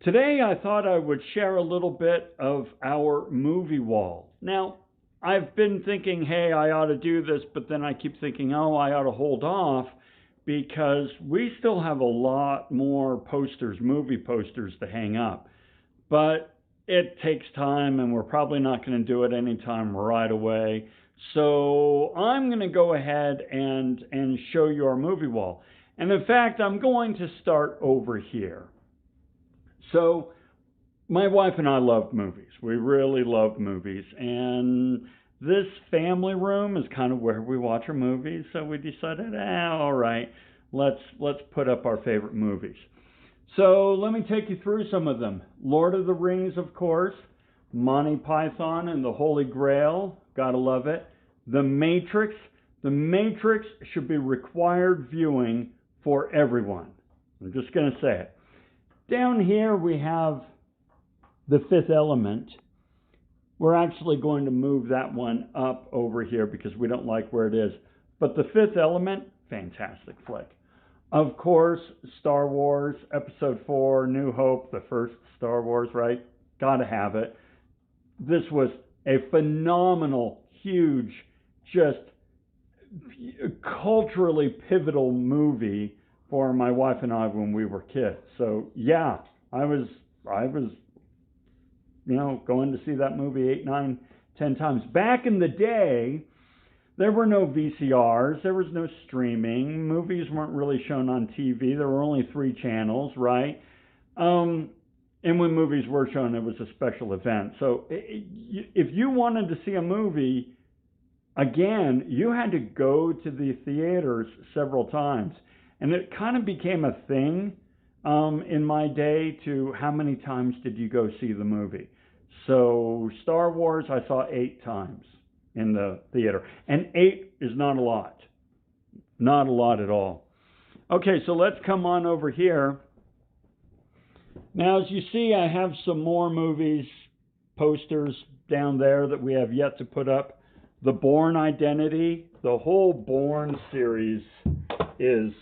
Today, I thought I would share a little bit of our movie wall. Now, I've been thinking, hey, I ought to do this, but then I keep thinking, oh, I ought to hold off because we still have a lot more posters, movie posters to hang up. But it takes time, and we're probably not going to do it anytime right away. So I'm going to go ahead and show you our movie wall. And in fact, I'm going to start over here. So my wife and I love movies. We really love movies. And this family room is kind of where we watch our movies. So we decided, all right, let's put up our favorite movies. So let me take you through some of them. Lord of the Rings, of course. Monty Python and the Holy Grail. Gotta love it. The Matrix. The Matrix should be required viewing for everyone. I'm just going to say it. Down here we have The Fifth Element. We're actually going to move that one up over here because we don't like where it is. But The Fifth Element, fantastic flick. Of course, Star Wars, Episode 4, New Hope, the first Star Wars, right? Gotta have it. This was a phenomenal, huge, just culturally pivotal movie for my wife and I when we were kids. So yeah, I was going to see that movie 8, 9, 10 times. Back in the day, there were no VCRs, there was no streaming, movies weren't really shown on TV, there were only 3 channels, right? And when movies were shown, it was a special event. So if you wanted to see a movie, again, you had to go to the theaters several times. And it kind of became a thing in my day to how many times did you go see the movie. So Star Wars, I saw 8 times in the theater. And 8 is not a lot. Not a lot at all. Okay, so let's come on over here. Now, as you see, I have some more movies, posters down there that we have yet to put up. The Bourne Identity, the whole Bourne series is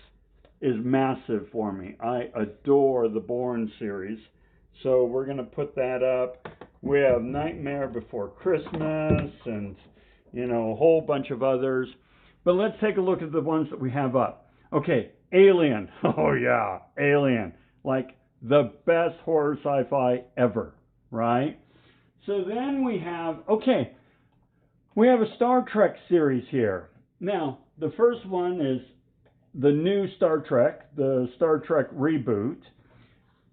massive for me. I adore the Bourne series. So we're going to put that up. We have Nightmare Before Christmas and, a whole bunch of others. But let's take a look at the ones that we have up. Okay, Alien. Oh, yeah, Alien. Like the best horror sci-fi ever, right? So then we have a Star Trek series here. Now, the first one is the new Star Trek, the Star Trek reboot.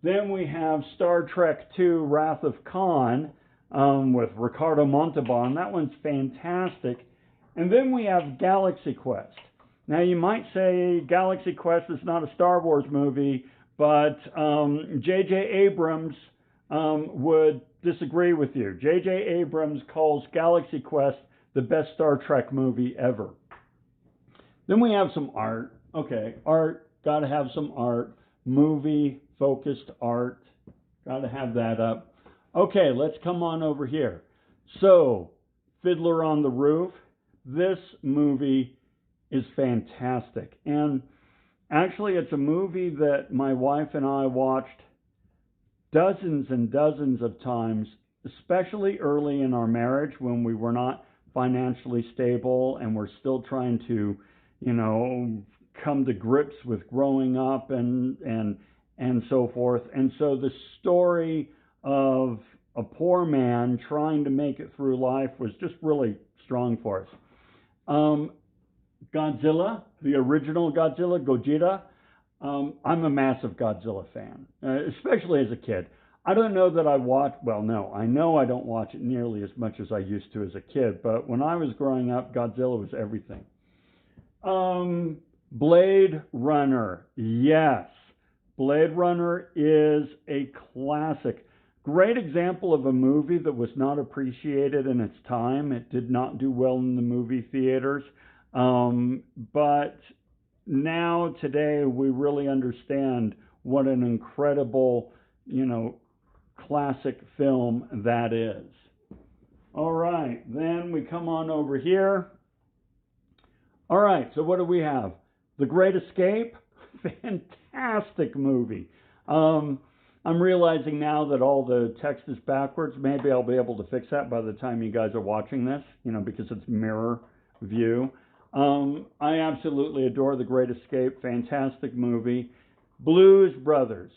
Then we have Star Trek II, Wrath of Khan, with Ricardo Montalban. That one's fantastic. And then we have Galaxy Quest. Now, you might say Galaxy Quest is not a Star Wars movie, but J.J. Abrams would disagree with you. J.J. Abrams calls Galaxy Quest the best Star Trek movie ever. Then we have some art. Okay, art, gotta have some art. Movie-focused art, gotta have that up. Okay, let's come on over here. So, Fiddler on the Roof. This movie is fantastic. And actually, it's a movie that my wife and I watched dozens and dozens of times, especially early in our marriage when we were not financially stable and we're still trying to, come to grips with growing up and so forth. And so the story of a poor man trying to make it through life was just really strong for us. Godzilla, the original Godzilla, Gojira. I'm a massive Godzilla fan, especially as a kid. I don't know that I I know I don't watch it nearly as much as I used to as a kid, but when I was growing up, Godzilla was everything. Blade Runner, yes. Blade Runner is a classic. Great example of a movie that was not appreciated in its time. It did not do well in the movie theaters. But now, today, we really understand what an incredible, classic film that is. All right, then we come on over here. All right, so what do we have? The Great Escape, fantastic movie. I'm realizing now that all the text is backwards. Maybe I'll be able to fix that by the time you guys are watching this, because it's mirror view. I absolutely adore The Great Escape. Fantastic movie. Blues Brothers.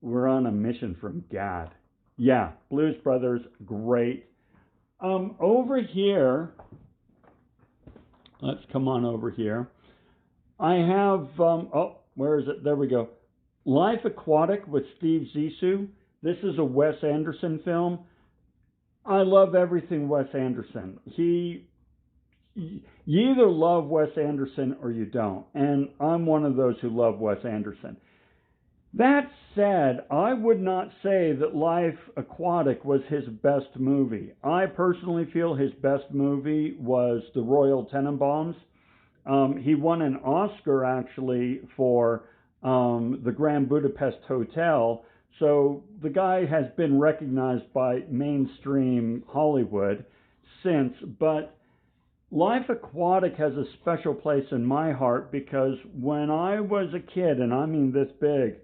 We're on a mission from God. Yeah, Blues Brothers, great. Over here, let's come on over here. I have, where is it? There we go. Life Aquatic with Steve Zissou. This is a Wes Anderson film. I love everything Wes Anderson. You either love Wes Anderson or you don't. And I'm one of those who love Wes Anderson. That said, I would not say that Life Aquatic was his best movie. I personally feel his best movie was The Royal Tenenbaums. He won an Oscar, actually, for the Grand Budapest Hotel. So the guy has been recognized by mainstream Hollywood since. But Life Aquatic has a special place in my heart because when I was a kid, and I mean this big,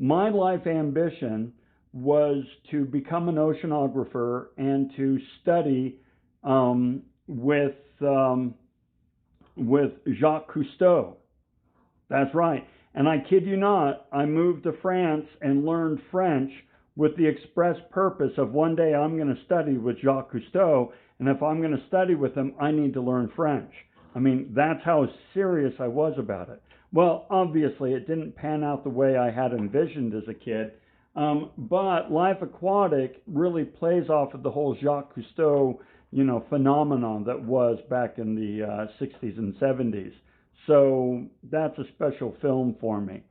my life ambition was to become an oceanographer and to study with Jacques Cousteau. That's right. And I kid you not, I moved to France and learned French with the express purpose of one day I'm going to study with Jacques Cousteau, and if I'm going to study with him, I need to learn French. I mean, that's how serious I was about it. Well, obviously, it didn't pan out the way I had envisioned as a kid, but Life Aquatic really plays off of the whole Jacques Cousteau, phenomenon that was back in the 60s and 70s. So that's a special film for me.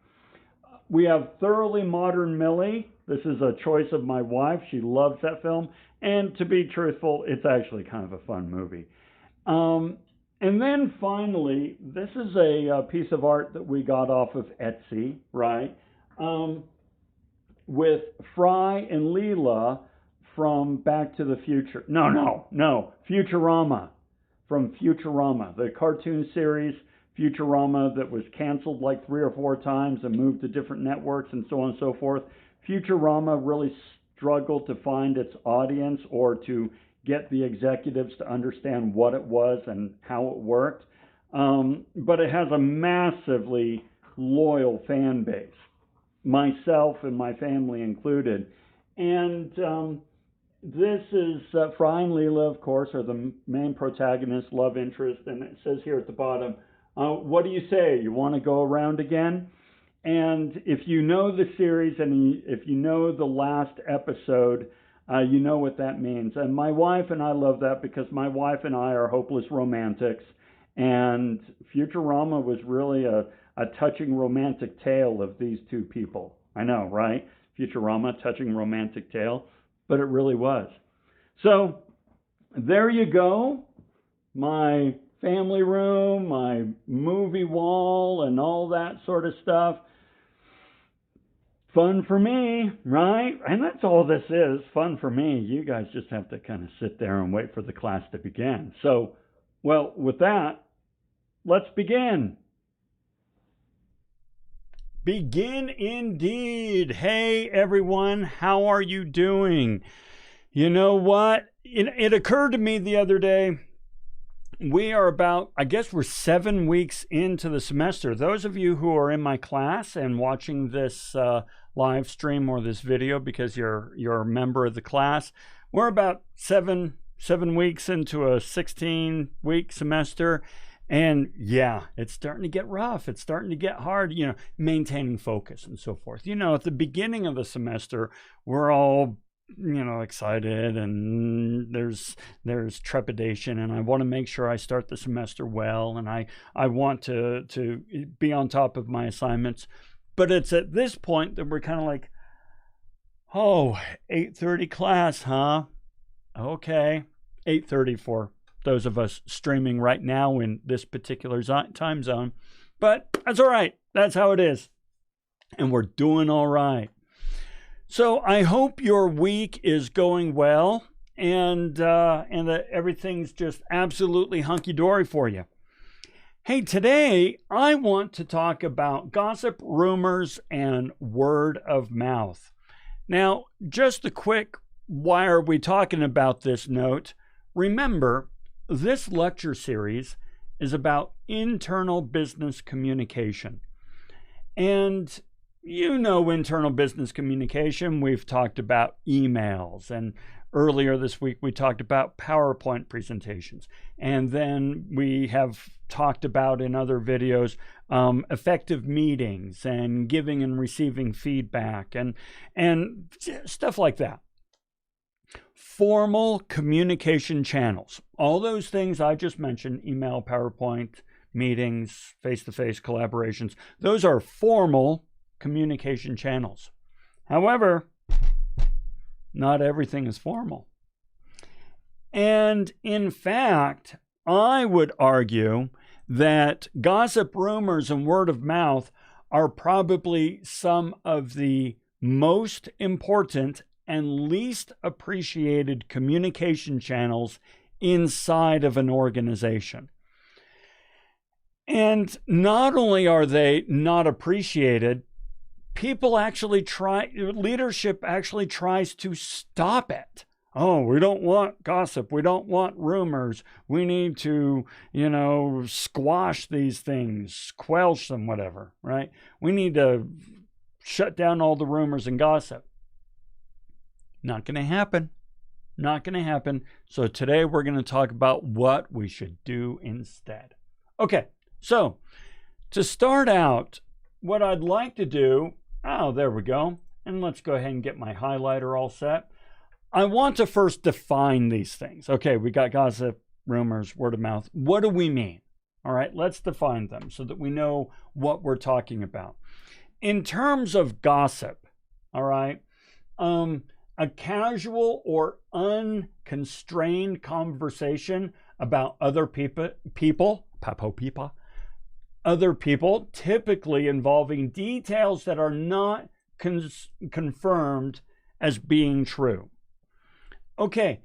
We have Thoroughly Modern Millie. This is a choice of my wife. She loves that film. And to be truthful, it's actually kind of a fun movie. And then finally, this is a piece of art that we got off of Etsy, right? With Fry and Leela from Back to the Future. No, Futurama. From Futurama, the cartoon series Futurama that was canceled like 3 or 4 times and moved to different networks and so on and so forth. Futurama really struggled to find its audience or to get the executives to understand what it was and how it worked. But it has a massively loyal fan base, myself and my family included. And this is Fry and Leela, of course, are the main protagonists, love interest. And it says here at the bottom, what do you say? You want to go around again? And if you know the series and if you know the last episode, you know what that means. And my wife and I love that because my wife and I are hopeless romantics. And Futurama was really a touching romantic tale of these two people. I know, right? Futurama, touching romantic tale. But it really was. So there you go. My family room, my movie wall, and all that sort of stuff. Fun for me, right? And that's all this is, fun for me. You guys just have to kind of sit there and wait for the class to begin. So, well, with that, let's begin. Begin indeed. Hey, everyone, how are you doing? You know what? It occurred to me the other day, we are about, I guess we're 7 weeks into the semester. Those of you who are in my class and watching this live stream or this video because you're a member of the class, we're about seven weeks into a 16-week semester. And yeah, it's starting to get rough. It's starting to get hard, maintaining focus and so forth. At the beginning of the semester, we're all excited and there's trepidation, and I want to make sure I start the semester well, and I want to be on top of my assignments. But it's at this point that we're kind of like, 8:30 class, huh? Okay, 8:30 for those of us streaming right now in this particular time zone. But that's all right. That's how it is. And we're doing all right. So I hope your week is going well and that everything's just absolutely hunky-dory for you. Hey, today I want to talk about gossip, rumors, and word of mouth. Now, just a quick, why are we talking about this note? Remember, this lecture series is about internal business communication. And you know internal business communication, we've talked about emails, and earlier this week we talked about PowerPoint presentations. And then we have talked about in other videos effective meetings and giving and receiving feedback and stuff like that. Formal communication channels. All those things I just mentioned, email, PowerPoint, meetings, face-to-face collaborations, those are formal communication channels. However, not everything is formal. And in fact, I would argue that gossip, rumors, and word of mouth are probably some of the most important and least appreciated communication channels inside of an organization. And not only are they not appreciated, leadership actually tries to stop it. Oh, we don't want gossip. We don't want rumors. We need to, squash these things, squelch them, whatever, right? We need to shut down all the rumors and gossip. Not going to happen. Not going to happen. So today we're going to talk about what we should do instead. Okay, so to start out, what I'd like to do, there we go. And let's go ahead and get my highlighter all set. I want to first define these things. Okay, we got gossip, rumors, word of mouth. What do we mean? All right, let's define them so that we know what we're talking about. In terms of gossip, all right, a casual or unconstrained conversation about other people, typically involving details that are not confirmed as being true. Okay,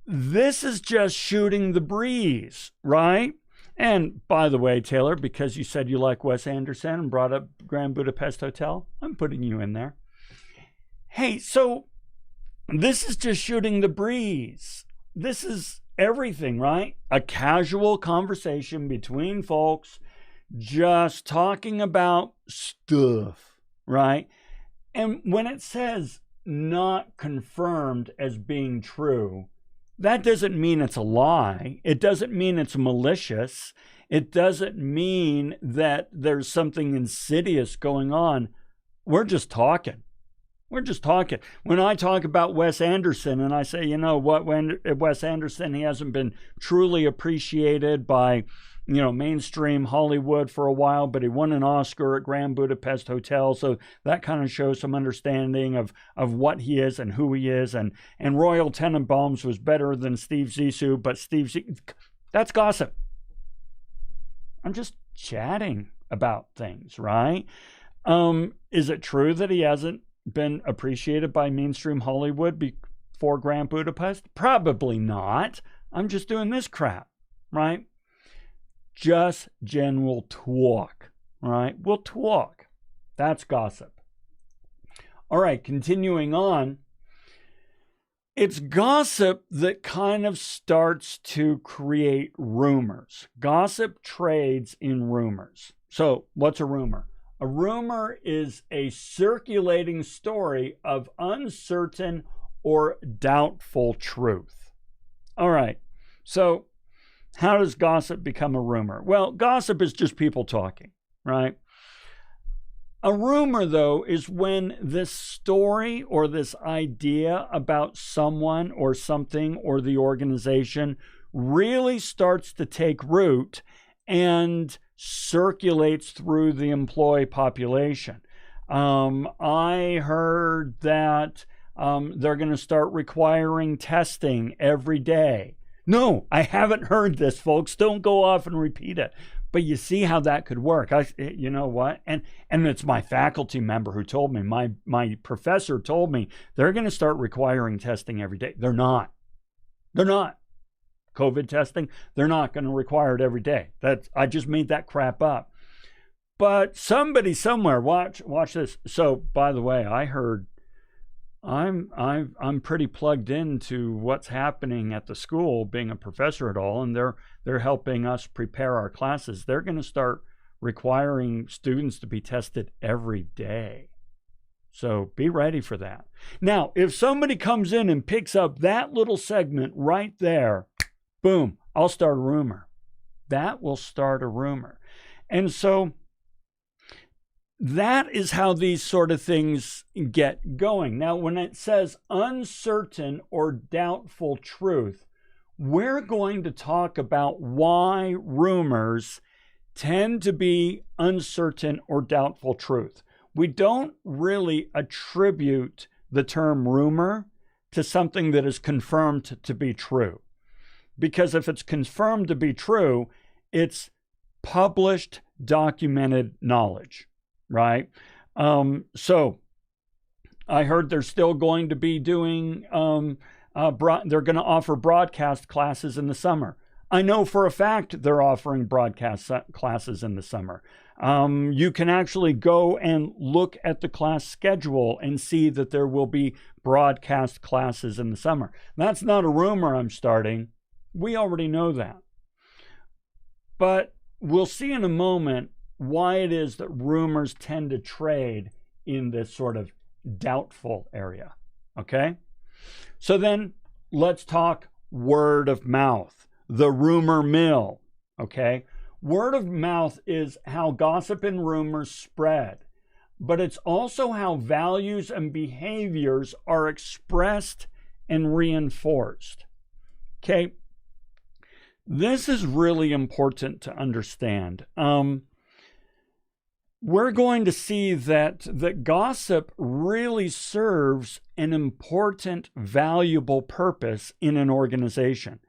this is just shooting the breeze, right? And by the way, Taylor, because you said you like Wes Anderson and brought up Grand Budapest Hotel, I'm putting you in there. Hey, so this is just shooting the breeze. This is everything, right? A casual conversation between folks just talking about stuff, right? And when it says not confirmed as being true, that doesn't mean it's a lie. It doesn't mean it's malicious. It doesn't mean that there's something insidious going on. We're just talking. We're just talking. When I talk about Wes Anderson and I say, when Wes Anderson, he hasn't been truly appreciated by, mainstream Hollywood for a while, but he won an Oscar at Grand Budapest Hotel. So that kind of shows some understanding of what he is and who he is. And Royal Tenenbaums was better than Steve Zissou, but that's gossip. I'm just chatting about things, right? Is it true that he hasn't been appreciated by mainstream Hollywood before Grand Budapest? Probably not. I'm just doing this crap, right? Just general talk, right? We'll talk. That's gossip. All right, continuing on. It's gossip that kind of starts to create rumors. Gossip trades in rumors. So what's a rumor? A rumor is a circulating story of uncertain or doubtful truth. All right, so how does gossip become a rumor? Well, gossip is just people talking, right? A rumor, though, is when this story or this idea about someone or something or the organization really starts to take root and circulates through the employee population. I heard that they're going to start requiring testing every day. No, I haven't heard this, folks. Don't go off and repeat it. But you see how that could work. You know what? And it's my faculty member who told me, my professor told me, they're going to start requiring testing every day. They're not. COVID testing, they're not going to require it every day. I just made that crap up. But somebody somewhere, watch this. So, by the way, I heard I'm pretty plugged into what's happening at the school, being a professor at all, and they're helping us prepare our classes. They're going to start requiring students to be tested every day. So be ready for that. Now, if somebody comes in and picks up that little segment right there, boom, I'll start a rumor. That will start a rumor. And so that is how these sort of things get going. Now, when it says uncertain or doubtful truth, we're going to talk about why rumors tend to be uncertain or doubtful truth. We don't really attribute the term rumor to something that is confirmed to be true. Because if it's confirmed to be true, it's published, documented knowledge, right? So I heard they're still going to be doing, they're going to offer broadcast classes in the summer. I know for a fact they're offering broadcast classes in the summer. You can actually go and look at the class schedule and see that there will be broadcast classes in the summer. That's not a rumor I'm starting. We already know that. But we'll see in a moment why it is that rumors tend to trade in this sort of doubtful area. Okay? So then let's talk word of mouth, the rumor mill. Okay? Word of mouth is how gossip and rumors spread, but it's also how values and behaviors are expressed and reinforced. Okay? This is really important to understand. We're going to see that gossip really serves an important, valuable purpose in an organization.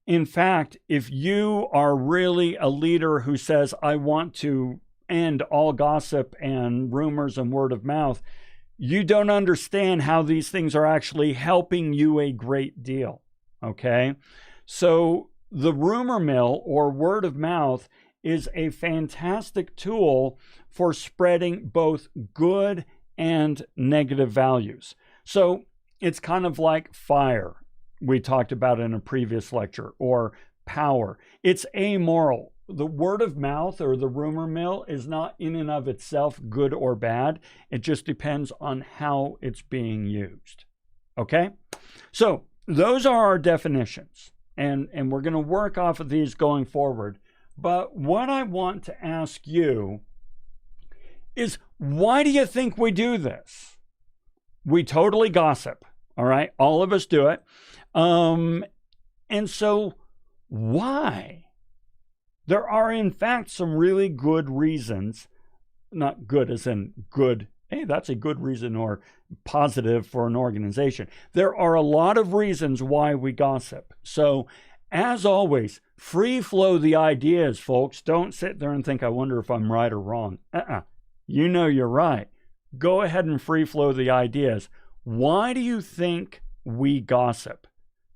In fact, if you are really a leader who says, I want to end all gossip and rumors and word of mouth, you don't understand how these things are actually helping you a great deal. Okay? So the rumor mill or word of mouth is a fantastic tool for spreading both good and negative values. So it's kind of like fire we talked about in a previous lecture, or power. It's amoral. The word of mouth or the rumor mill is not in and of itself good or bad. It just depends on how it's being used. Okay? So those are our definitions. And we're going to work off of these going forward. But what I want to ask you is, why do you think we do this? We totally gossip, all right? All of us do it. And so why? There are, in fact, some really good reasons, not good as in good, hey, that's a good reason or positive for an organization. There are a lot of reasons why we gossip. So, as always, free flow the ideas, folks. Don't sit there and think, I wonder if I'm right or wrong. You know you're right. Go ahead and free flow the ideas. Why do you think we gossip?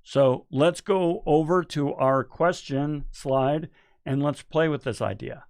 So let's go over to our question slide and let's play with this idea.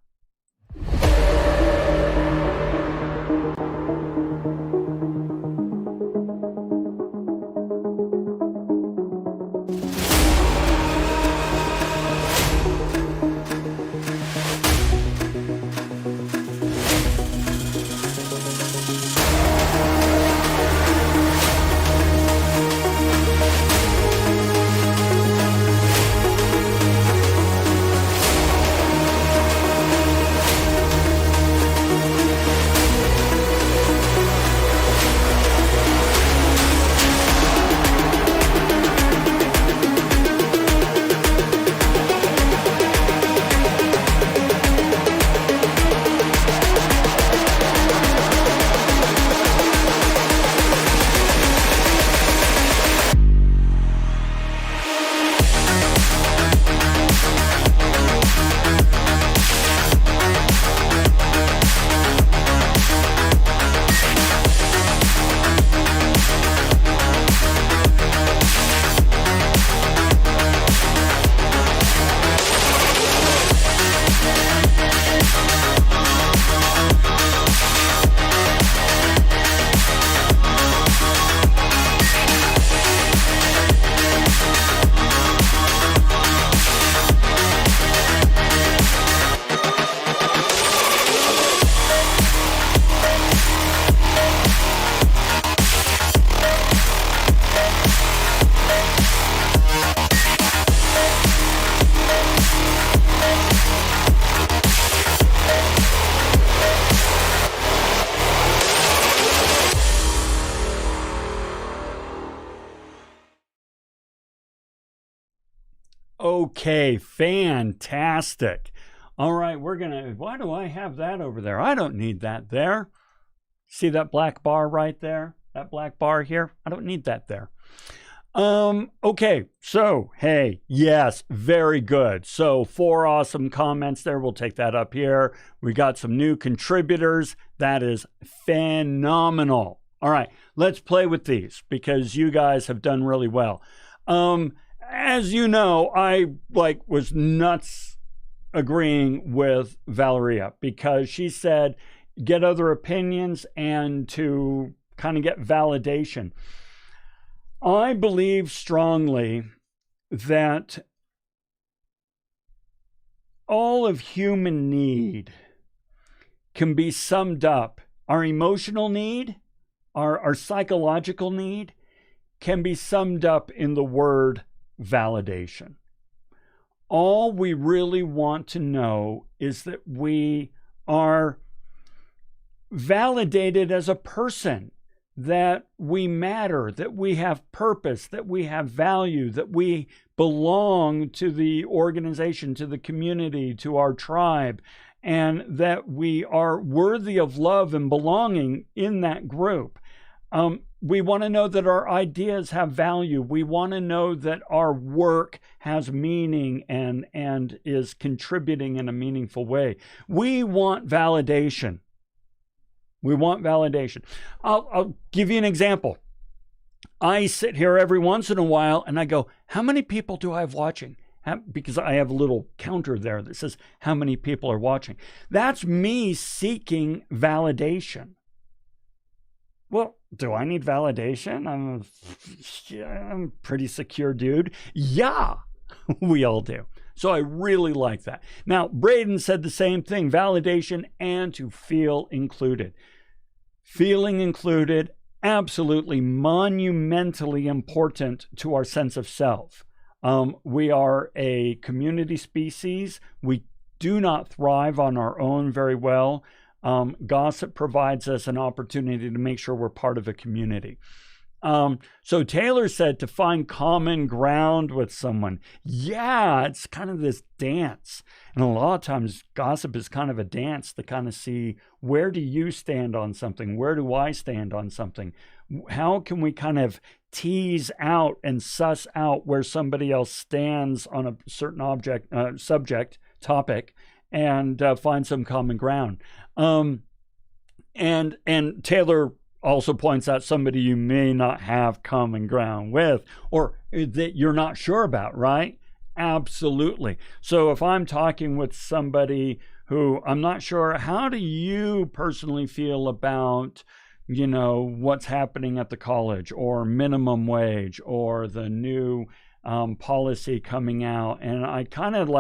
Okay, fantastic. All right, why do I have that over there? I don't need that there. See that black bar right there? That black bar here? I don't need that there. Okay, so, hey, yes, very good. So 4 awesome comments there. We'll take that up here. We got some new contributors. That is phenomenal. All right, let's play with these because you guys have done really well. As you know, I was nuts agreeing with Valeria because she said get other opinions and to kind of get validation. I believe strongly that all of human need can be summed up. Our emotional need, our psychological need can be summed up in the word validation. All we really want to know is that we are validated as a person, that we matter, that we have purpose, that we have value, that we belong to the organization, to the community, to our tribe, and that we are worthy of love and belonging in that group. We want to know that our ideas have value. We want to know that our work has meaning and is contributing in a meaningful way. We want validation. We want validation. I'll give you an example. I sit here every once in a while and I go, how many people do I have watching? Because I have a little counter there that says how many people are watching. That's me seeking validation. Well, do I need validation? I'm a pretty secure dude. Yeah, we all do. So I really like that. Now, Braden said the same thing, validation and to feel included. Feeling included, absolutely monumentally important to our sense of self. We are a community species. We do not thrive on our own very well. Gossip provides us an opportunity to make sure we're part of a community. So Taylor said to find common ground with someone. Yeah, it's kind of this dance. And a lot of times gossip is kind of a dance to kind of see, where do you stand on something? Where do I stand on something? How can we kind of tease out and suss out where somebody else stands on a certain subject, topic, and find some common ground. And Taylor also points out somebody you may not have common ground with or that you're not sure about, right? Absolutely. So if I'm talking with somebody who I'm not sure, how do you personally feel about, what's happening at the college or minimum wage or the new policy coming out? And I kind of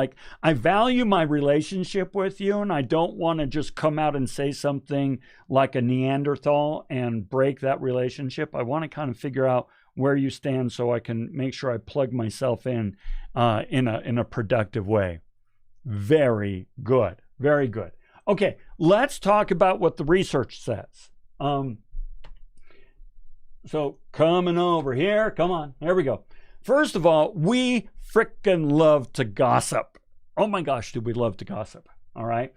I value my relationship with you, and I don't want to just come out and say something like a Neanderthal and break that relationship. I want to kind of figure out where you stand so I can make sure I plug myself in a productive way. Very good. Very good. Okay, let's talk about what the research says. So coming over here, come on, there we go. First of all, we frickin' love to gossip. Oh my gosh, do we love to gossip, all right?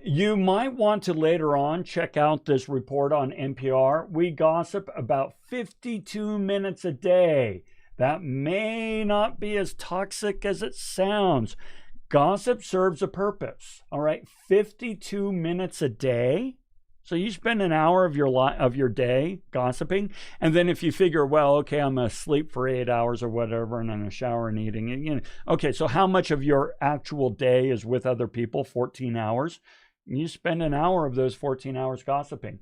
You might want to later on check out this report on NPR. We gossip about 52 minutes a day. That may not be as toxic as it sounds. Gossip serves a purpose, all right? 52 minutes a day. So you spend an hour of your day gossiping, and then if you figure, well, okay, I'm gonna sleep for 8 hours or whatever, and I'm gonna shower and eating, and okay, so how much of your actual day is with other people? 14 hours. You spend an hour of those 14 hours gossiping.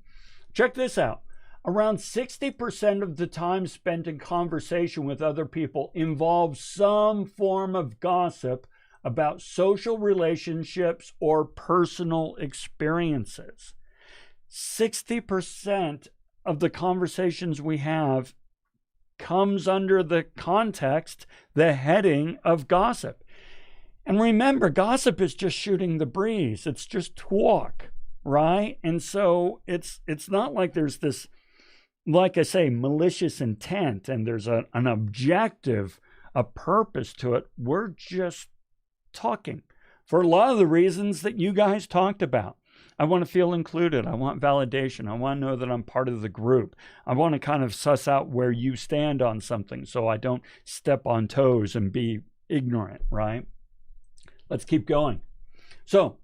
Check this out. Around 60% of the time spent in conversation with other people involves some form of gossip about social relationships or personal experiences. 60% of the conversations we have comes under the context, the heading of gossip. And remember, gossip is just shooting the breeze. It's just talk, right? And so it's not like there's this, like I say, malicious intent and there's an objective a purpose to it. We're just talking for a lot of the reasons that you guys talked about. I want to feel included. I want validation. I want to know that I'm part of the group. I want to kind of suss out where you stand on something so I don't step on toes and be ignorant, right? Let's keep going. So,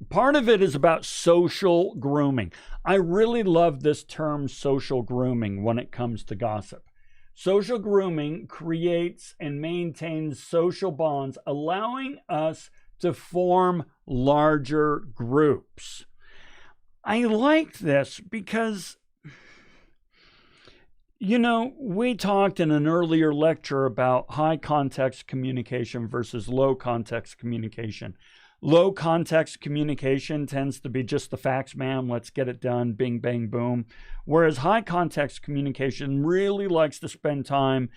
part of it is about social grooming. I really love this term social grooming when it comes to gossip. Social grooming creates and maintains social bonds, allowing us to form larger groups. I like this because, you know, we talked in an earlier lecture about high context communication versus low context communication. Low context communication tends to be just the facts, man, let's get it done, bing, bang, boom. Whereas high context communication really likes to spend time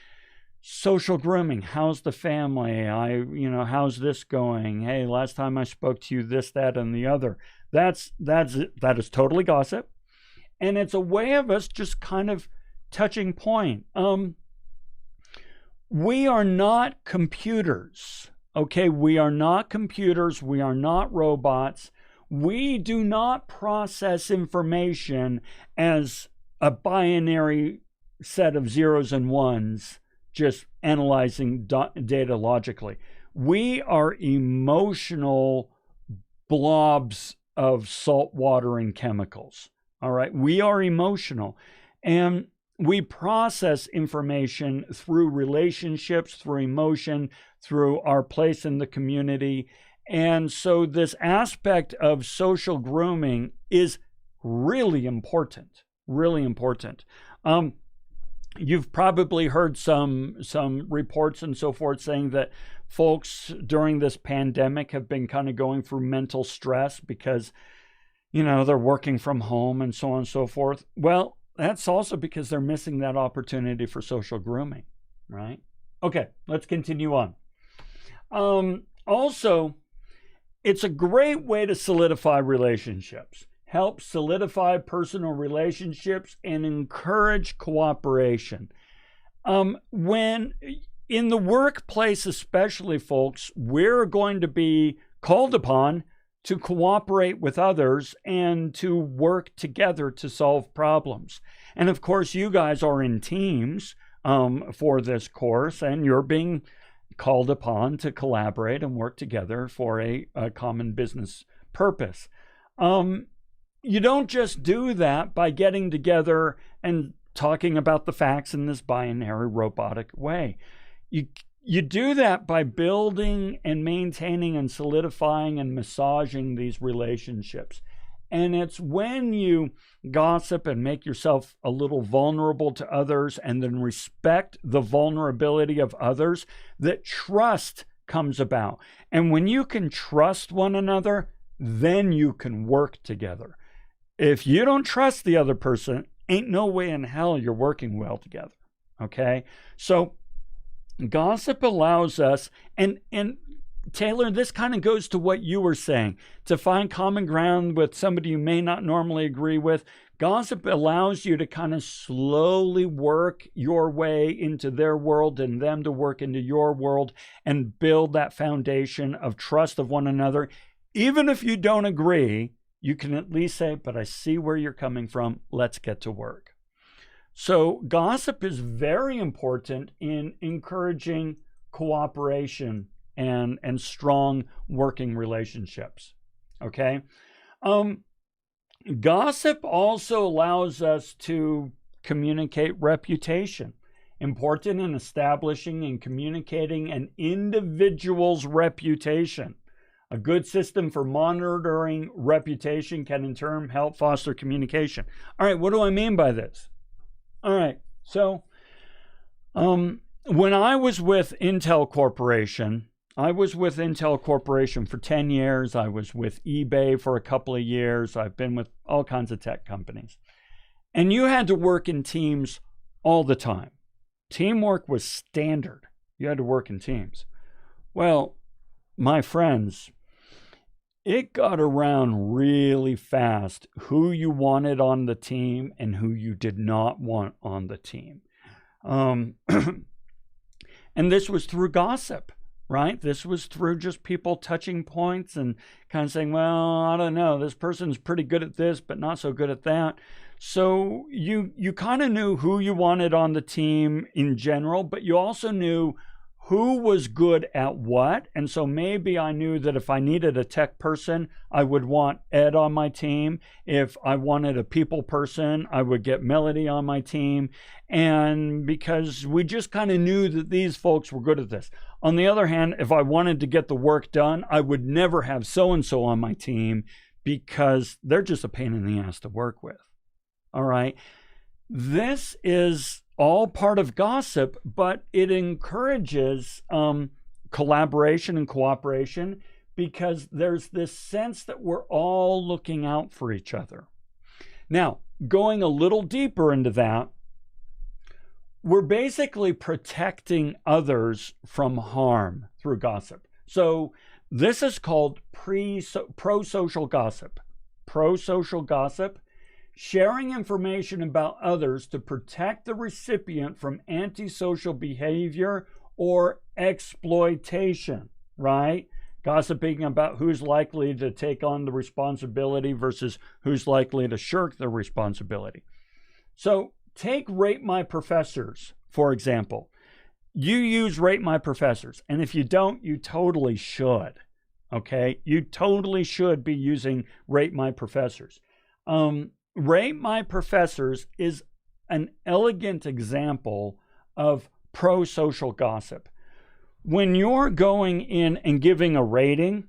social grooming. How's the family? How's this going? Hey, last time I spoke to you, this, that, and the other. That is totally gossip. And it's a way of us just kind of touching point. We are not computers. Okay, we are not computers. We are not robots. We do not process information as a binary set of zeros and ones, just analyzing data logically. We are emotional blobs of salt water and chemicals. All right, we are emotional. And we process information through relationships, through emotion, through our place in the community. And so this aspect of social grooming is really important, really important. You've probably heard some reports and so forth saying that folks during this pandemic have been kind of going through mental stress because, you know, they're working from home and so on and so forth. Well, that's also because they're missing that opportunity for social grooming, right? Okay, let's continue on. Also, it's a great way to solidify relationships, help solidify personal relationships, and encourage cooperation. When in the workplace, especially, folks, we're going to be called upon to cooperate with others and to work together to solve problems. And of course, you guys are in teams for this course, and you're being called upon to collaborate and work together for a common business purpose. You don't just do that by getting together and talking about the facts in this binary robotic way. You do that by building and maintaining and solidifying and massaging these relationships. And it's when you gossip and make yourself a little vulnerable to others and then respect the vulnerability of others that trust comes about. And when you can trust one another, then you can work together. If you don't trust the other person, ain't no way in hell you're working well together. Okay? So gossip allows us, and Taylor, this kind of goes to what you were saying, to find common ground with somebody you may not normally agree with. Gossip allows you to kind of slowly work your way into their world and them to work into your world and build that foundation of trust of one another. Even if you don't agree, you can at least say, but I see where you're coming from. Let's get to work. So gossip is very important in encouraging cooperation and strong working relationships. Okay. Gossip also allows us to communicate reputation. Important in establishing and communicating an individual's reputation. A good system for monitoring reputation can in turn help foster communication. All right, what do I mean by this? All right, so when I was with Intel Corporation, for 10 years. I was with eBay for a couple of years. I've been with all kinds of tech companies. And you had to work in teams all the time. Teamwork was standard. You had to work in teams. Well, my friends, it got around really fast who you wanted on the team and who you did not want on the team. And this was through gossip, right? This was through just people touching points and kind of saying, well, I don't know, this person's pretty good at this, but not so good at that. So you kind of knew who you wanted on the team in general, but you also knew who was good at what. And so maybe I knew that if I needed a tech person, I would want Ed on my team. If I wanted a people person, I would get Melody on my team. And because we just kind of knew that these folks were good at this. On the other hand, if I wanted to get the work done, I would never have so-and-so on my team because they're just a pain in the ass to work with. All right. This is all part of gossip, but it encourages collaboration and cooperation because there's this sense that we're all looking out for each other. Now, going a little deeper into that, we're basically protecting others from harm through gossip. So this is called pro-social gossip. Pro-social gossip. Sharing information about others to protect the recipient from antisocial behavior or exploitation, right? Gossiping about who's likely to take on the responsibility versus who's likely to shirk the responsibility. So take Rate My Professors, for example. You use Rate My Professors, and if you don't, you totally should, okay? You totally should be using Rate My Professors. Rate My Professors is an elegant example of pro-social gossip. When you're going in and giving a rating,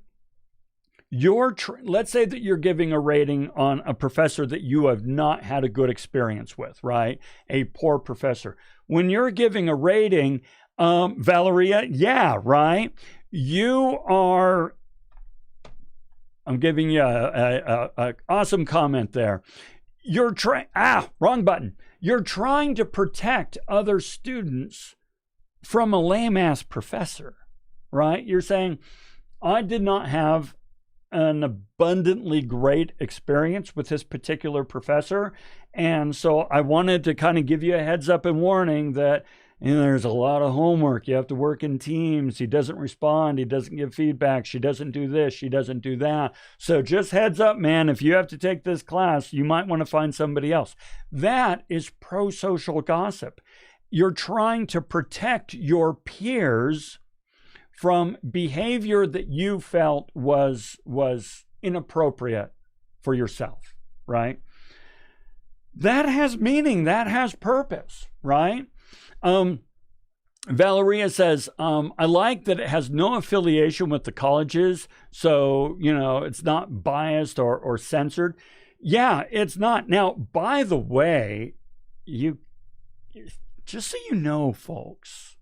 let's say that you're giving a rating on a professor that you have not had a good experience with, right? A poor professor. When you're giving a rating, Valeria, yeah, right? I'm giving you a awesome comment there. Wrong button. You're trying to protect other students from a lame-ass professor, right? You're saying, I did not have an abundantly great experience with this particular professor, and so I wanted to kind of give you a heads up and warning that there's a lot of homework. You have to work in teams. He doesn't respond. He doesn't give feedback. She doesn't do this. She doesn't do that. So just heads up, man, if you have to take this class, you might want to find somebody else. That is pro-social gossip. You're trying to protect your peers from behavior that you felt was inappropriate for yourself, right? That has meaning. That has purpose, right? Valeria says, I like that it has no affiliation with the colleges, so, it's not biased or censored. Yeah, it's not. Now, by the way, just so you know, folks,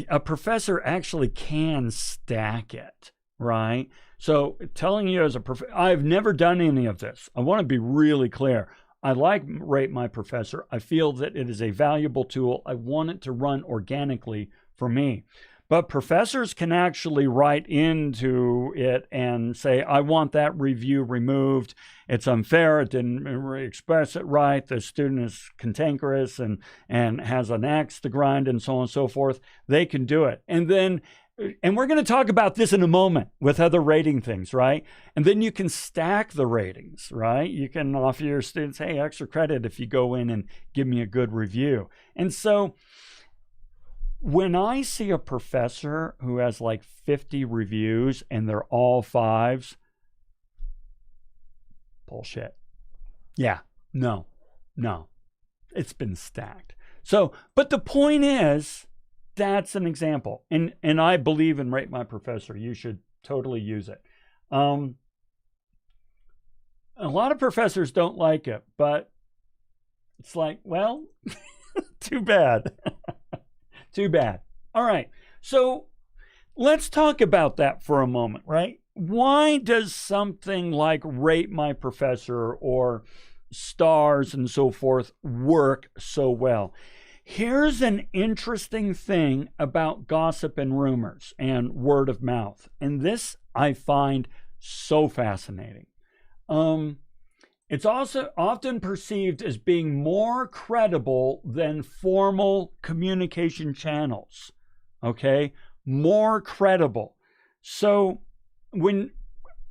a professor actually can stack it, right? So telling you as a professor, I've never done any of this. I want to be really clear. I like Rate My Professor. I feel that it is a valuable tool. I want it to run organically for me. But professors can actually write into it and say, I want that review removed. It's unfair. It didn't express it right. The student is cantankerous and has an axe to grind and so on and so forth. They can do it. And we're going to talk about this in a moment with other rating things, right? And then you can stack the ratings, right? You can offer your students, hey, extra credit if you go in and give me a good review. And so when I see a professor who has like 50 reviews and they're all 5s, bullshit. Yeah, no, it's been stacked. So, but the point is, that's an example. And I believe in Rate My Professor. You should totally use it. A lot of professors don't like it, but it's like, well, too bad. Too bad. All right. So let's talk about that for a moment, right? Why does something like Rate My Professor or stars and so forth work so well? Here's an interesting thing about gossip and rumors and word of mouth. And this I find so fascinating. It's also often perceived as being more credible than formal communication channels. Okay? More credible. So when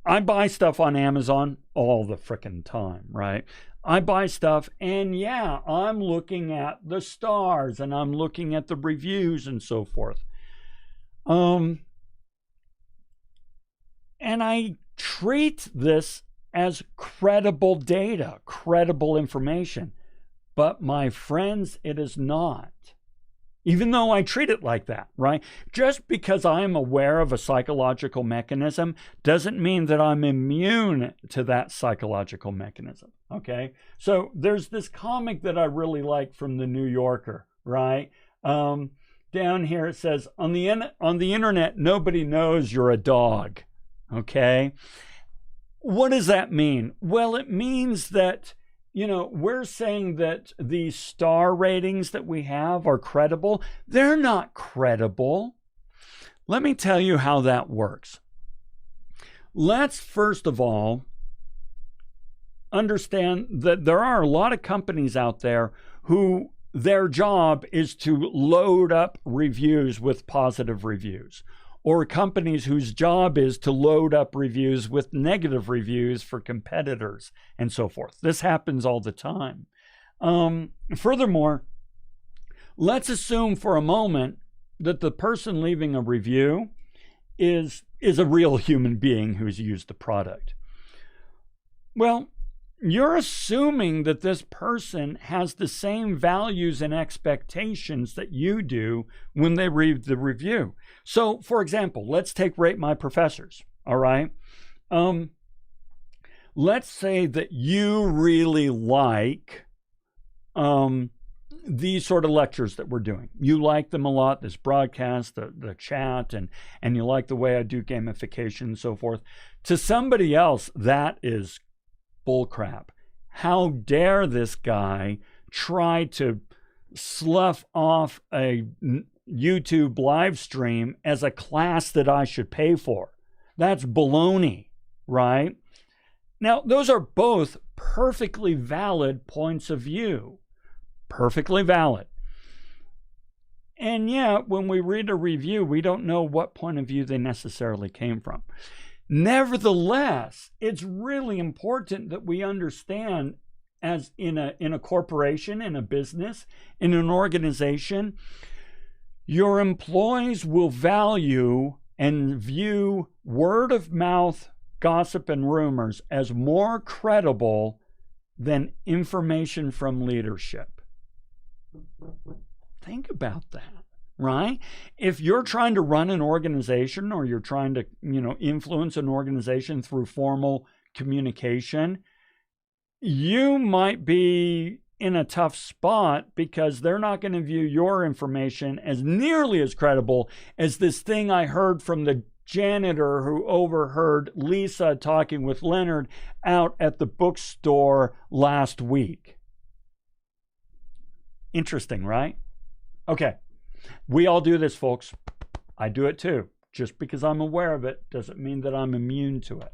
I buy stuff on Amazon all the frickin' time, right? I buy stuff and yeah, I'm looking at the stars and I'm looking at the reviews and so forth. And I treat this as credible data, credible information. But my friends, it is not. Even though I treat it like that, right? Just because I'm aware of a psychological mechanism doesn't mean that I'm immune to that psychological mechanism, okay? So there's this comic that I really like from the New Yorker, right? Down here it says, on the internet, nobody knows you're a dog, okay? What does that mean? Well, it means that, you know, we're saying that these star ratings that we have are credible. They're not credible. Let me tell you how that works. Let's first of all understand that there are a lot of companies out there who their job is to load up reviews with positive reviews, or companies whose job is to load up reviews with negative reviews for competitors and so forth. This happens all the time. Furthermore, let's assume for a moment that the person leaving a review is a real human being who's used the product. Well, you're assuming that this person has the same values and expectations that you do when they read the review. So, for example, let's take Rate My Professors, all right? Let's say that you really like these sort of lectures that we're doing. You like them a lot, this broadcast, the chat, and you like the way I do gamification and so forth. To somebody else, that is bullcrap. How dare this guy try to slough off a YouTube live stream as a class that I should pay for? That's baloney, right? Now, those are both perfectly valid points of view. Perfectly valid. And yet, when we read a review, we don't know what point of view they necessarily came from. Nevertheless, it's really important that we understand, as in a corporation, in a business, in an organization, your employees will value and view word of mouth gossip and rumors as more credible than information from leadership. Think about that. Right? If you're trying to run an organization, or you're trying to, influence an organization through formal communication, you might be in a tough spot because they're not going to view your information as nearly as credible as this thing I heard from the janitor who overheard Lisa talking with Leonard out at the bookstore last week. Interesting, right? Okay. We all do this, folks. I do it too. Just because I'm aware of it doesn't mean that I'm immune to it.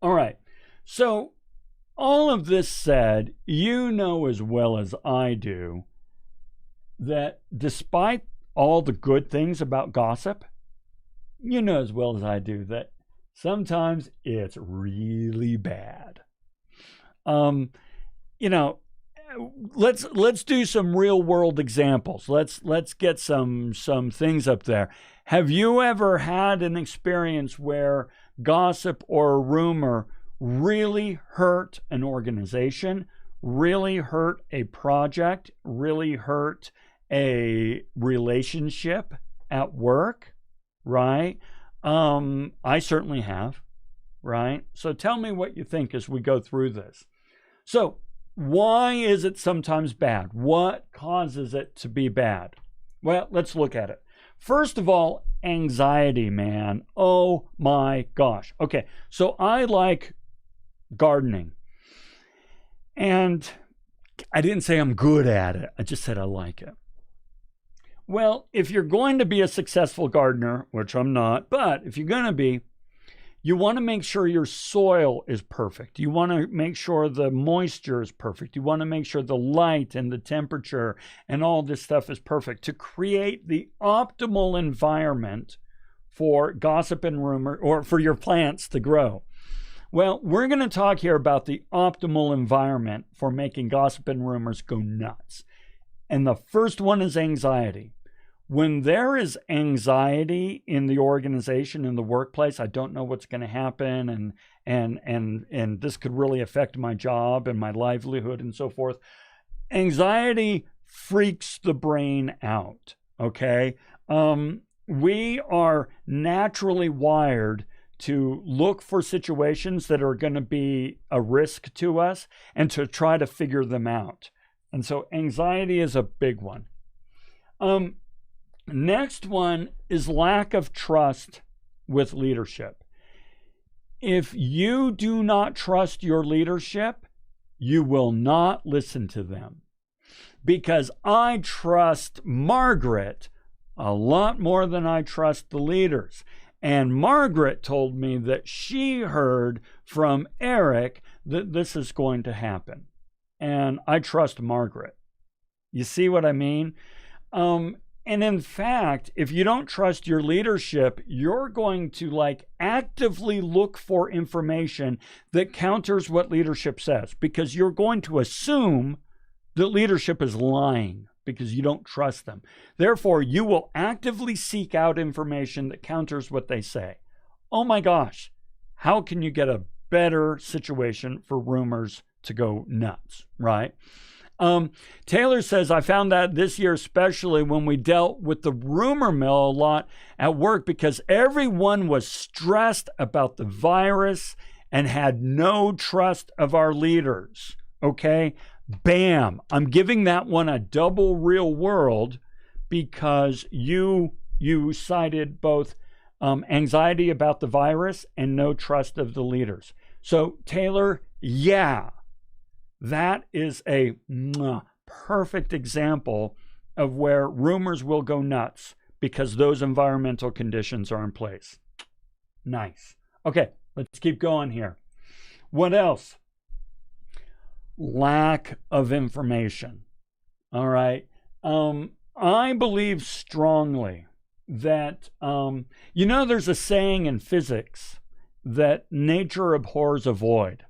All right. So, all of this said, you know as well as I do that despite all the good things about gossip, you know as well as I do that sometimes it's really bad. Let's do some real world examples. Let's get some things up there. Have you ever had an experience where gossip or a rumor really hurt an organization, really hurt a project, really hurt a relationship at work, right? I certainly have, right? So tell me what you think as we go through this. So, why is it sometimes bad? What causes it to be bad? Well, let's look at it. First of all, anxiety, man. Oh my gosh. Okay, so I like gardening. And I didn't say I'm good at it. I just said I like it. Well, if you're going to be a successful gardener, which I'm not, but if you're going to be, You want to make sure your soil is perfect. You want to make sure the moisture is perfect. You want to make sure the light and the temperature and all this stuff is perfect to create the optimal environment for gossip and rumor, or for your plants to grow. Well, we're going to talk here about the optimal environment for making gossip and rumors go nuts. And the first one is anxiety. When there is anxiety in the organization, in the workplace, I don't know what's going to happen, and this could really affect my job and my livelihood and so forth. Anxiety freaks the brain out, okay? We are naturally wired to look for situations that are going to be a risk to us and to try to figure them out. And so anxiety is a big one. Next one is lack of trust with leadership. If you do not trust your leadership, you will not listen to them. Because I trust Margaret a lot more than I trust the leaders. And Margaret told me that she heard from Eric that this is going to happen. And I trust Margaret. You see what I mean? And in fact, if you don't trust your leadership, you're going to actively look for information that counters what leadership says, because you're going to assume that leadership is lying because you don't trust them. Therefore, you will actively seek out information that counters what they say. Oh my gosh, how can you get a better situation for rumors to go nuts, right? Taylor says, I found that this year, especially when we dealt with the rumor mill a lot at work, because everyone was stressed about the virus and had no trust of our leaders. Okay? Bam. I'm giving that one a double real world because you cited both anxiety about the virus and no trust of the leaders. So Taylor, yeah. That is a perfect example of where rumors will go nuts because those environmental conditions are in place. Nice. Okay, let's keep going here. What else? Lack of information. All right. I believe strongly that, there's a saying in physics that nature abhors a void.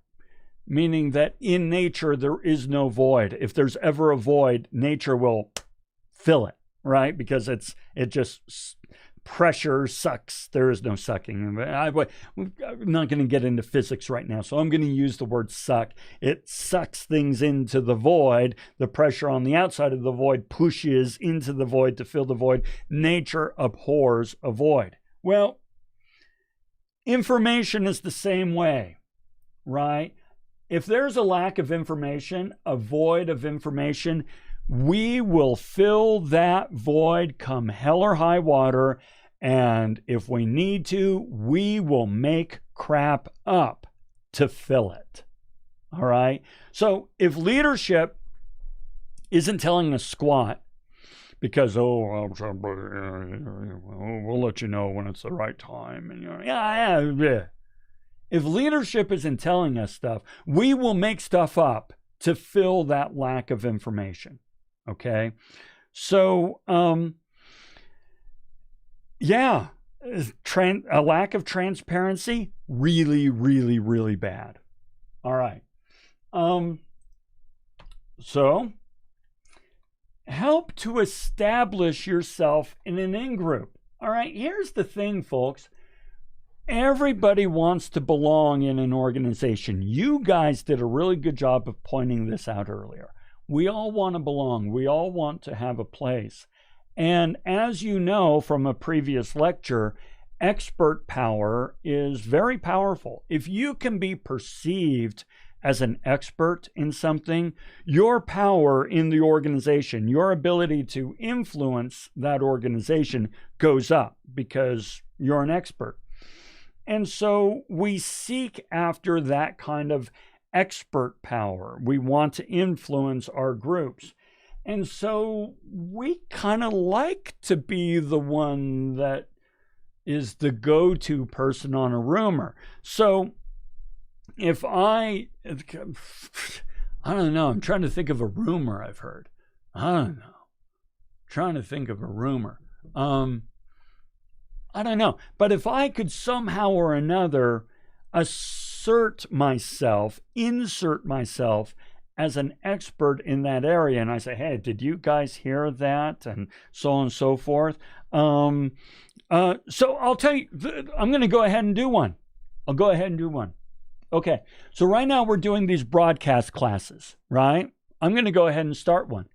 Meaning that in nature, there is no void. If there's ever a void, nature will fill it, right? Because it just pressure sucks. There is no sucking. I'm not going to get into physics right now, so I'm going to use the word suck. It sucks things into the void. The pressure on the outside of the void pushes into the void to fill the void. Nature abhors a void. Well, information is the same way, right? If there's a lack of information, a void of information, we will fill that void come hell or high water. And if we need to, we will make crap up to fill it. All right. So if leadership isn't telling us squat because, we'll let you know when it's the right time. And yeah. If leadership isn't telling us stuff, we will make stuff up to fill that lack of information. Okay? So, a lack of transparency, really, really, really bad. All right. So, help to establish yourself in an in-group. All right, here's the thing, folks. Everybody wants to belong in an organization. You guys did a really good job of pointing this out earlier. We all want to belong. We all want to have a place. And as you know from a previous lecture, expert power is very powerful. If you can be perceived as an expert in something, your power in the organization, your ability to influence that organization goes up because you're an expert. And so we seek after that kind of expert power. We want to influence our groups. And so we kind of like to be the one that is the go-to person on a rumor. So if I don't know, I'm trying to think of a rumor I've heard. I don't know. Trying to think of a rumor. I don't know. But if I could somehow or another insert myself as an expert in that area, and I say, hey, did you guys hear that? And so on and so forth. So I'll tell you, I'm going to go ahead and do one. I'll go ahead and do one. Okay. So right now we're doing these broadcast classes, right? I'm going to go ahead and start one.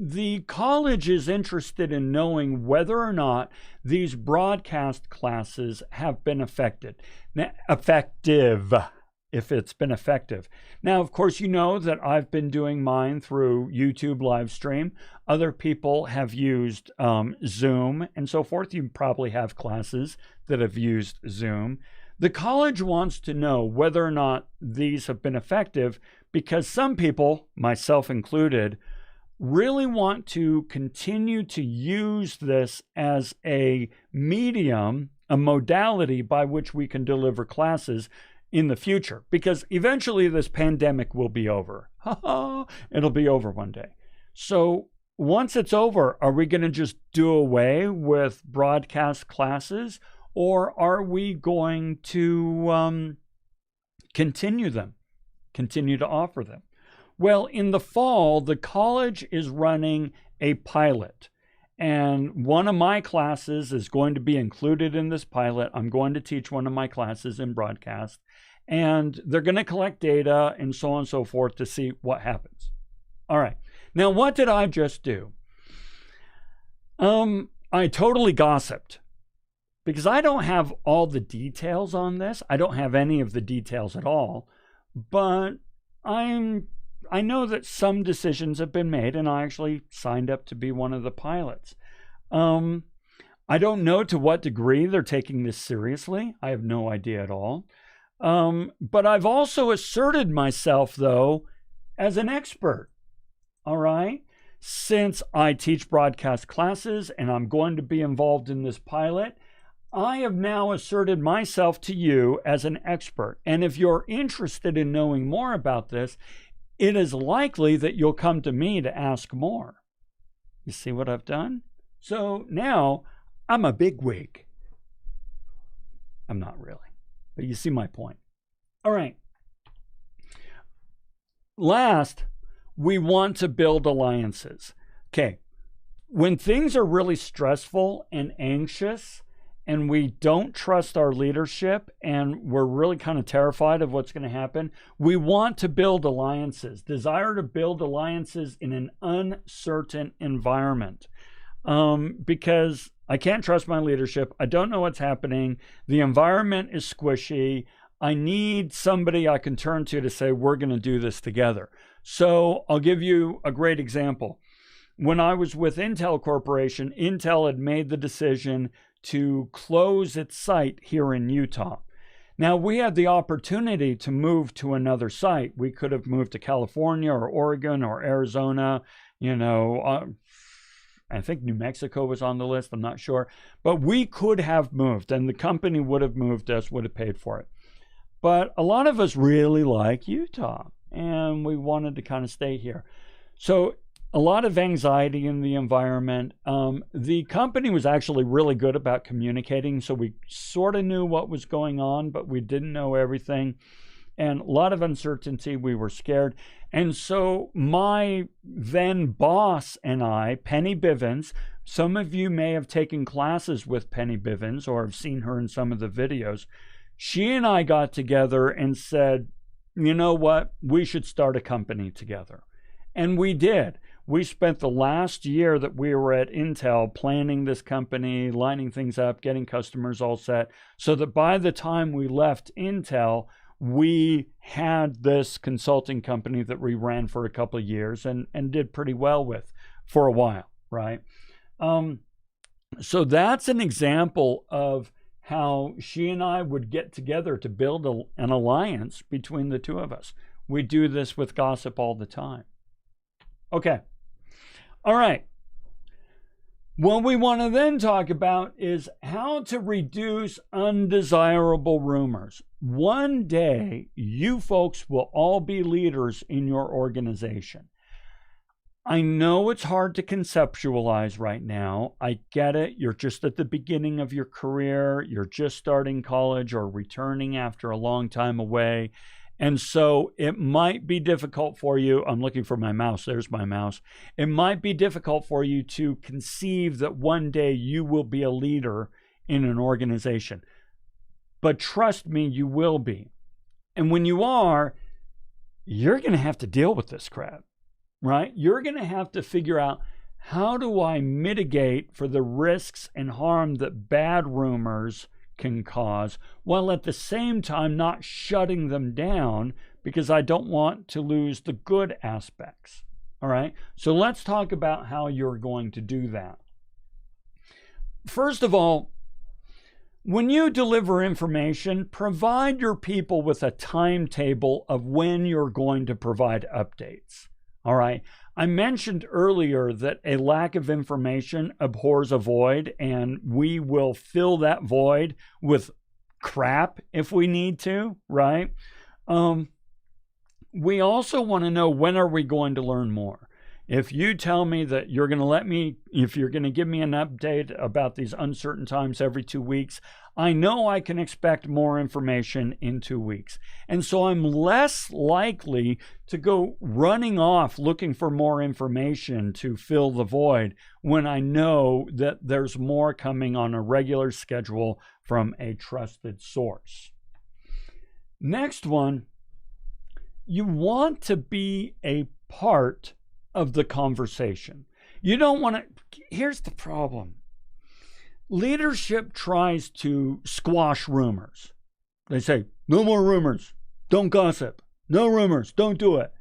The college is interested in knowing whether or not these broadcast classes have been effective, if it's been effective. Now, of course, you know that I've been doing mine through YouTube live stream. Other people have used Zoom and so forth. You probably have classes that have used Zoom. The college wants to know whether or not these have been effective because some people, myself included, really want to continue to use this as a medium, a modality by which we can deliver classes in the future, because eventually this pandemic will be over. It'll be over one day. So once it's over, are we going to just do away with broadcast classes, or are we going to continue to offer them? Well, in the fall, the college is running a pilot, and one of my classes is going to be included in this pilot. I'm going to teach one of my classes in broadcast, and they're going to collect data and so on and so forth to see what happens. All right. Now, what did I just do? I totally gossiped because I don't have all the details on this. I don't have any of the details at all, but I know that some decisions have been made, and I actually signed up to be one of the pilots. I don't know to what degree they're taking this seriously. I have no idea at all. But I've also asserted myself, though, as an expert. All right? Since I teach broadcast classes and I'm going to be involved in this pilot, I have now asserted myself to you as an expert. And if you're interested in knowing more about this, it is likely that you'll come to me to ask more. You see what I've done? So now I'm a bigwig. I'm not really, but you see my point. All right. Last, we want to build alliances. Okay. When things are really stressful and anxious, and we don't trust our leadership, and we're really kind of terrified of what's going to happen, we want to build alliances. Desire to build alliances in an uncertain environment. Because I can't trust my leadership. I don't know what's happening. The environment is squishy. I need somebody I can turn to say, we're going to do this together. So I'll give you a great example. When I was with Intel Corporation, Intel had made the decision to close its site here in Utah. Now, we had the opportunity to move to another site. We could have moved to California or Oregon or Arizona. I think New Mexico was on the list. I'm not sure. But we could have moved, and the company would have moved us, would have paid for it. But a lot of us really like Utah, and we wanted to kind of stay here. So a lot of anxiety in the environment. The company was actually really good about communicating, so we sort of knew what was going on, but we didn't know everything. And a lot of uncertainty. We were scared. And so my then boss and I, Penny Bivens, some of you may have taken classes with Penny Bivens or have seen her in some of the videos. She and I got together and said, you know what, we should start a company together. And we did. We spent the last year that we were at Intel planning this company, lining things up, getting customers all set, so that by the time we left Intel, we had this consulting company that we ran for a couple of years and did pretty well with for a while, right? So that's an example of how she and I would get together to build an alliance between the two of us. We do this with gossip all the time. Okay. All right. What we want to then talk about is how to reduce undesirable rumors. One day, you folks will all be leaders in your organization. I know it's hard to conceptualize right now. I get it. You're just at the beginning of your career. You're just starting college or returning after a long time away. And so it might be difficult for you. I'm looking for my mouse. There's my mouse. It might be difficult for you to conceive that one day you will be a leader in an organization. But trust me, you will be. And when you are, you're going to have to deal with this crap, right? You're going to have to figure out, how do I mitigate for the risks and harm that bad rumors can cause, while at the same time not shutting them down, because I don't want to lose the good aspects. All right, so let's talk about how you're going to do that. First of all, when you deliver information, provide your people with a timetable of when you're going to provide updates. All right, I mentioned earlier that a lack of information abhors a void, and we will fill that void with crap if we need to, right? We also want to know, when are we going to learn more? If you tell me that you're going to if you're going to give me an update about these uncertain times every 2 weeks, I know I can expect more information in 2 weeks. And so I'm less likely to go running off looking for more information to fill the void when I know that there's more coming on a regular schedule from a trusted source. Next one, you want to be a part of the conversation. You don't want to. Here's the problem. Leadership tries to squash rumors. They say, no more rumors, don't gossip, no rumors, don't do it.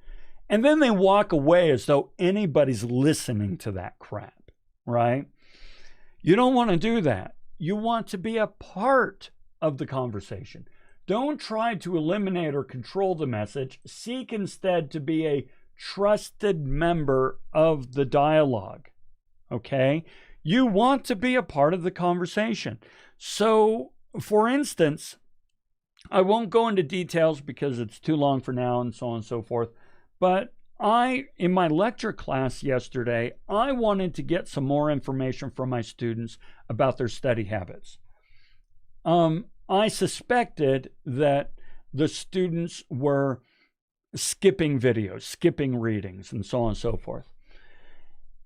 And then they walk away as though anybody's listening to that crap, right? You don't want to do that. You want to be a part of the conversation. Don't try to eliminate or control the message. Seek instead to be a trusted member of the dialogue, okay? You want to be a part of the conversation. So, for instance, I won't go into details because it's too long for now and so on and so forth, but in my lecture class yesterday, I wanted to get some more information from my students about their study habits. I suspected that the students were skipping videos, skipping readings, and so on and so forth.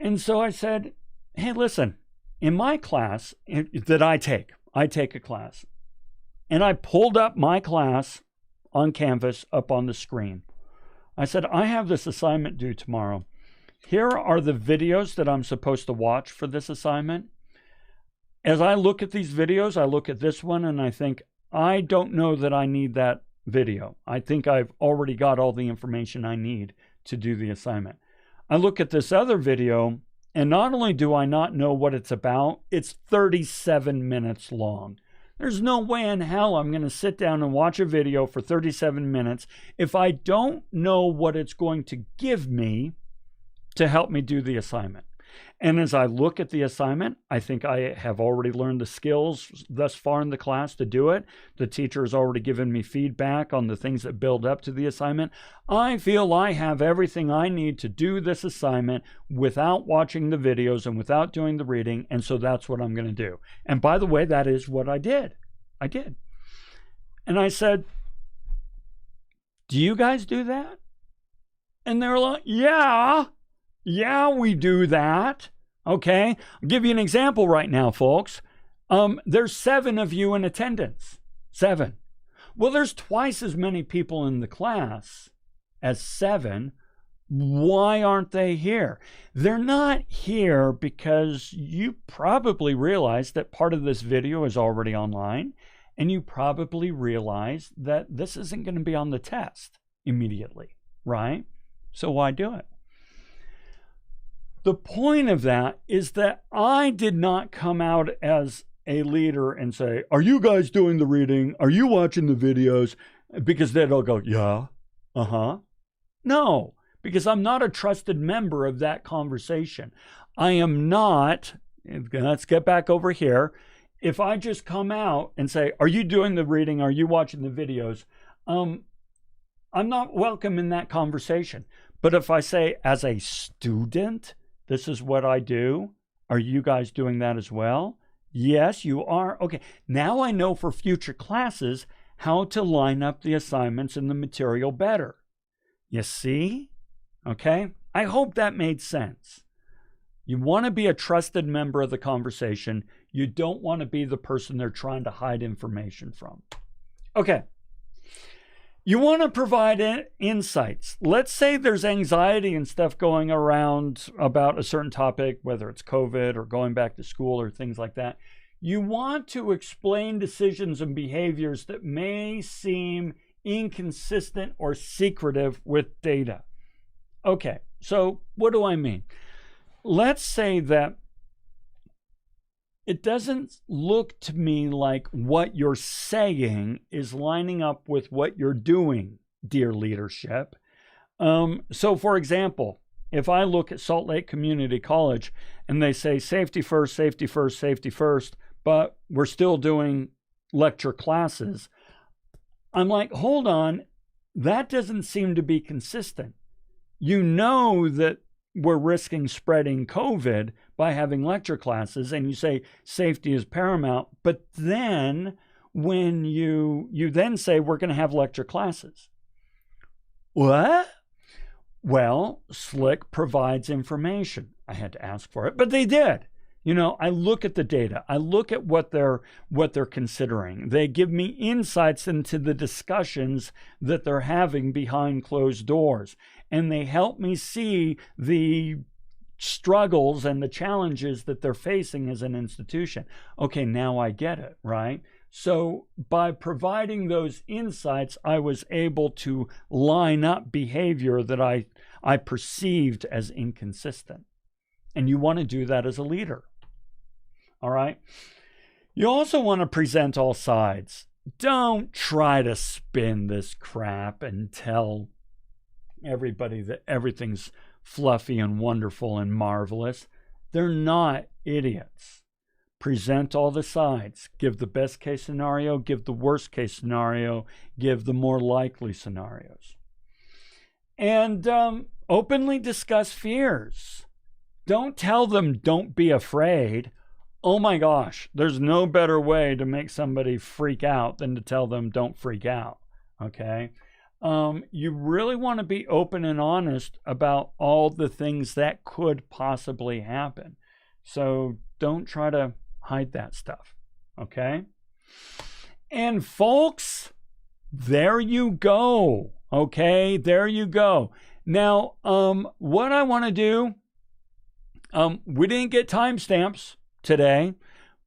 And so I said, hey, listen, in my class that I take a class, and I pulled up my class on Canvas up on the screen. I said, I have this assignment due tomorrow. Here are the videos that I'm supposed to watch for this assignment. As I look at these videos, I look at this one and I think, I don't know that I need that video. I think I've already got all the information I need to do the assignment. I look at this other video, and not only do I not know what it's about, it's 37 minutes long. There's no way in hell I'm going to sit down and watch a video for 37 minutes if I don't know what it's going to give me to help me do the assignment. And as I look at the assignment, I think I have already learned the skills thus far in the class to do it. The teacher has already given me feedback on the things that build up to the assignment. I feel I have everything I need to do this assignment without watching the videos and without doing the reading, and so that's what I'm going to do. And by the way, that is what I did. I did. And I said, do you guys do that? And they're like, yeah, we do that. Okay, I'll give you an example right now, folks. There's 7 of you in attendance. 7. Well, there's twice as many people in the class as 7. Why aren't they here? They're not here because you probably realize that part of this video is already online, and you probably realize that this isn't going to be on the test immediately, right? So why do it? The point of that is that I did not come out as a leader and say, are you guys doing the reading? Are you watching the videos? Because then they'll go, yeah, No, because I'm not a trusted member of that conversation. I am not let's get back over here. If I just come out and say, are you doing the reading? Are you watching the videos? I'm not welcome in that conversation. But if I say, as a student, this is what I do, are you guys doing that as well? Yes, you are. Okay, now I know for future classes how to line up the assignments and the material better. You see? Okay, I hope that made sense. You want to be a trusted member of the conversation. You don't want to be the person they're trying to hide information from. Okay. You want to provide insights. Let's say there's anxiety and stuff going around about a certain topic, whether it's COVID or going back to school or things like that. You want to explain decisions and behaviors that may seem inconsistent or secretive with data. Okay, so what do I mean? Let's say that it doesn't look to me like what you're saying is lining up with what you're doing, dear leadership. So for example, if I look at Salt Lake Community College and they say safety first, safety first, safety first, but we're still doing lecture classes, I'm like, hold on, that doesn't seem to be consistent. You know that we're risking spreading COVID by having lecture classes, and you say safety is paramount, but then when you then say we're going to have lecture classes. What? Well, Slick provides information. I had to ask for it, but they did. You know, I look at the data. I look at what they're considering. They give me insights into the discussions that they're having behind closed doors. And they help me see the struggles and the challenges that they're facing as an institution. Okay, now I get it, right? So by providing those insights, I was able to line up behavior that I perceived as inconsistent. And you want to do that as a leader. All right. You also want to present all sides. Don't try to spin this crap and tell everybody that everything's fluffy and wonderful and marvelous. They're not idiots. Present all the sides. Give the best case scenario, give the worst case scenario, give the more likely scenarios. And openly discuss fears. Don't tell them, don't be afraid. Oh my gosh, there's no better way to make somebody freak out than to tell them don't freak out, okay? You really want to be open and honest about all the things that could possibly happen. So don't try to hide that stuff, okay? And folks, there you go, okay? There you go. Now, what I want to do, we didn't get timestamps today,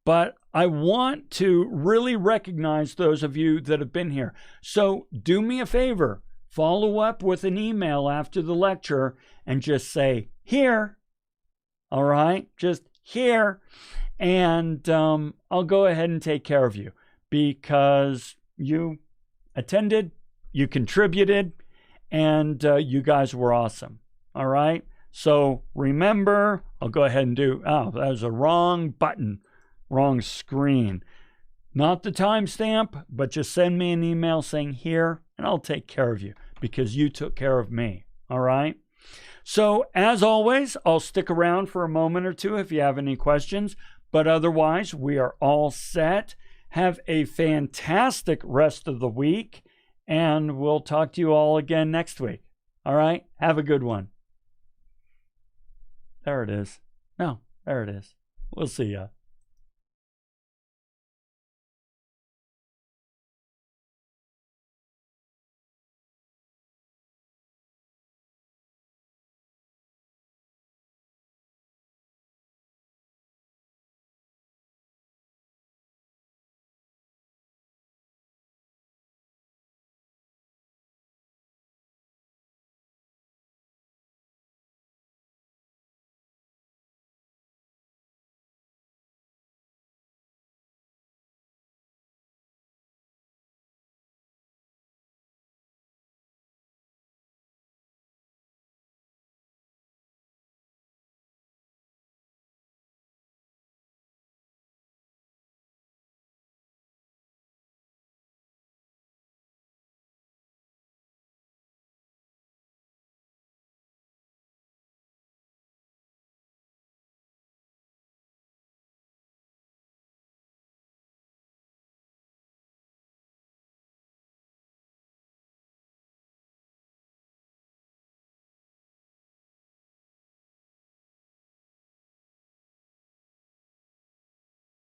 but I want to really recognize those of you that have been here. So do me a favor, follow up with an email after the lecture and just say, here, all right, just here, and I'll go ahead and take care of you because you attended, you contributed, and you guys were awesome, all right? So remember, I'll go ahead and do, that was a wrong button, wrong screen. Not the timestamp, but just send me an email saying here, and I'll take care of you because you took care of me, all right? So as always, I'll stick around for a moment or two if you have any questions, but otherwise we are all set. Have a fantastic rest of the week, and we'll talk to you all again next week, all right? Have a good one. There it is. No, there it is. We'll see ya.